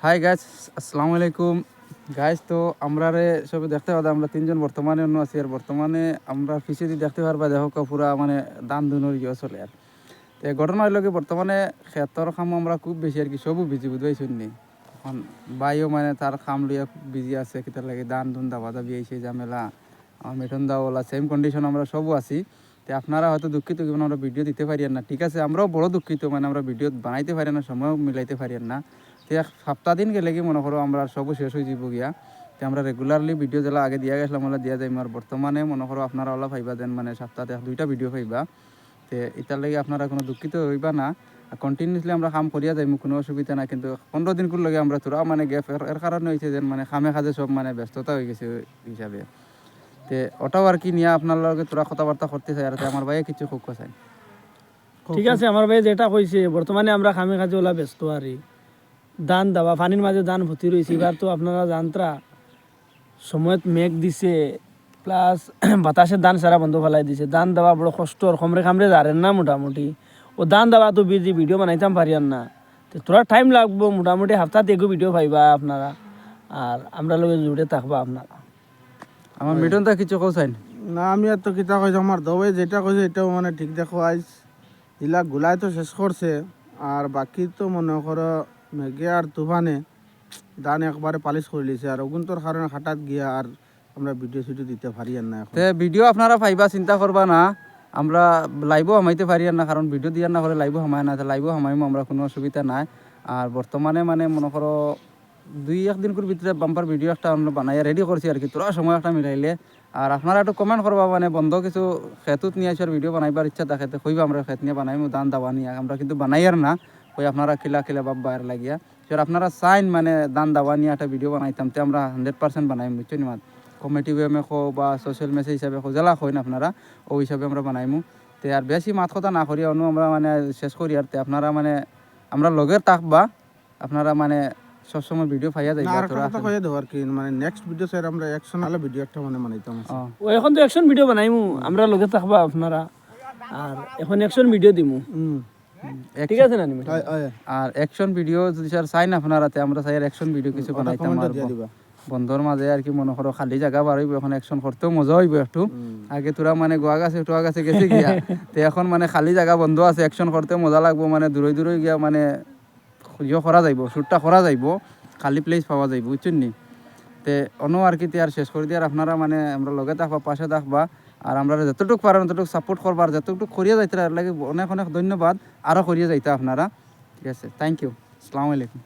Hi guys, আসসালামু আলাইকুম guys. তো আমরা সবে দেখতে পাবো আমরা তিনজন বর্তমানে অন্য আছি। আর বর্তমানে আমরা পিছিয়ে দেখতে পারবা দেখো পুরা মানে দান দুনোর ইয়ে চলে। আর তো ঘটনা হইল কি, বর্তমানে ক্ষেতর কাম আমরা খুব বেশি আর কি সবও বিজি বুঝবাই শুননি। এখন বাইও মানে তার কাম লইয়া খুব বিজি আছে, কিতার লাগে দান দুন দাবা দাবি এই ঝামেলা। আমার মেটন দাওয়ালা সেম কন্ডিশন আমরা সবও আছি। তো আপনারা হয়তো দুঃখিত কিন্তু আমরা ভিডিও দিতে পারি না, ঠিক আছে। আমরাও বড় দুঃখিত, মানে আমরা ভিডিও বানাইতে পারি না, সময়ও মিলাইতে পারি না। তো এক সপ্তাহ দিন গেলে কি মনে করো আমরা সবও শেষ হয়ে যাব গিয়া। তো আমরা রেগুলারলি ভিডিও যেলা আগে দিয়া গেছিলাম ওলা দিয়া যাই। আর বর্তমানে মনে করো আপনারা ওলা পাইবা দেন মানে সপ্তাহে 2টা ভিডিও পাইবা। তো এটার লাগে আপনারা কোনো দুঃখিত হইবা না। কন্টিনিউসলি আমরা কাম করিয়া যাইমু, কোনো অসুবিধা না। কিন্তু 15 দিন করে লাগে আমরা তোরা মানে গ্যাপ এর কারণে হয়েছে যে মানে খামে খাজে সব মানে ব্যস্ততা হয়ে গেছে হিসাবে। তো ওটাও আর কি নিয়ে আপনার লগে তোরা কথাবার্তা করতে চাই। আর আমার ভাইয়ে কিছু খুব চাই। ঠিক আছে, আমার ভাই যেটা কইছে বর্তমানে আমরা খামে কাজে ওলা ব্যস্ত আর দান দেওয়া পানির মাঝে দান ভর্তি রয়েছে। এবার তো আপনারা জানত্রা সময়ত মেঘ দিছে প্লাস বাতাসের দান সারা বন্ধ ফেলাই দিছে। দান দেওয়া বড় কষ্টর, খমরে খামরে জারেন না মোটামুটি। ও দান দেওয়া তো বিজি ভিডিও বানাইতাম পারিয়ান না। তো তোরা টাইম লাগবো, মোটামুটি সপ্তাহে এগো ভিডিও পাইবা আপনারা। আর আমরা লোক জুড়ে থাকবা আপনারা। আমার মিটনটা কিছু চাই না, আমি আর তো কিতা কইছি, আমার দবে যেটা কইছে এটাও মানে ঠিক দেখো। আইস ইলা গুলাই তো শেষ করছে, আর বাকি তো মনে করো মেঘে আর তুফানে ধান একবারে পালিশ করে লিছে। আর অগুন্তর কারণে হাটাত গিয়া আর আমরা ভিডিও সিডিও দিতে পারি আর না। এখন ভিডিও আপনারা পাইবা, চিন্তা করবা না। আমরা লাইভও হামাইতে পারি আর না, কারণ ভিডিও দিয়ার না হলে লাইভও হামায় না। লাইভও হামাইমো আমরা, কোনো অসুবিধা নাই। আর বর্তমানে মানে মনে করো 2-1 দিন করে ভিতরে বাম্পার ভিডিও একটা আমরা বানাই রেডি করছি আর কি, তোরা সময় একটা মিলাইলে। আর আপনারা একটু কমেন্ট করবা, মানে বন্ধ কিছু খেতুত নিয়ে আসার ভিডিও বানাইবার ইচ্ছা থাকে কইবা, আমরা খেত নিয়ে বানাইমু দান দাওয়া নিয়ে। আমরা কিন্তু বানাই আর না, ওই আপনারা খিলা খিলা বাব্বা আর লাগিয়া সে আপনারা চাইন মানে দান দাওয়া নিয়ে একটা ভিডিও বানাইতাম, তো আমরা 100% বানাইম, বুঝছো নি। কমিটি ওয়েমে খো বা সোশ্যাল মেসেজ হিসাবে খো জেলা খোন আপনারা, ওই হিসাবে আমরা বানাইমু। তো আর বেশি মাত কথা না করি অনু আমরা মানে শেষ করি। আর আপনারা মানে আমরা লগের থাকবা, আপনারা মানে সবসময় ভিডিও পাইয়া যাইবা। আর কথা কইয়া দেব আর কি, মানে নেক্সট ভিডিও স্যার আমরা অ্যাকশন আলা ভিডিও একটা মানে বানাইতাম। ও এখন তো অ্যাকশন ভিডিও বানাইমু, আমরা লগে থাকবা আপনারা। আর এখন অ্যাকশন ভিডিও দিমু, ঠিক আছে না? আর অ্যাকশন ভিডিও যদি স্যার চাই না আপনারা, আমরা চাই অ্যাকশন ভিডিও কিছু বানাইতাম। বন্ধর মাঝে আর কি মনে করো খালি জায়গা বার হইব, এখন অ্যাকশন করতেও মজা হইব একটু। আগে তোরা মানে গোয়া গাছে টোয়া গাছে গেছে গিয়া, তো এখন মানে খালি জায়গা বন্ধ আছে, অ্যাকশন করতে মজা লাগবো। মানে দূরে দূরে গিয়া মানে ইয়ে করা যাইব, শ্যুটটা করা যাইব, খালি প্লেস পাওয়া যাইব, বুঝছেন নি। তে অন্য আর কি আর শেষ করে দিয়ে আর আপনারা মানে আমরা লগে থাকবা, পাশে থাকবা। আর আমরা যতটুকু পারেন ততটুকু সাপোর্ট করবার, যতটুকু করিয়া যাইতে লাগে অনেক অনেক ধন্যবাদ। আরও করিয়া যাইতে আপনারা, ঠিক আছে। থ্যাংক ইউ, আসসালামু আলাইকুম।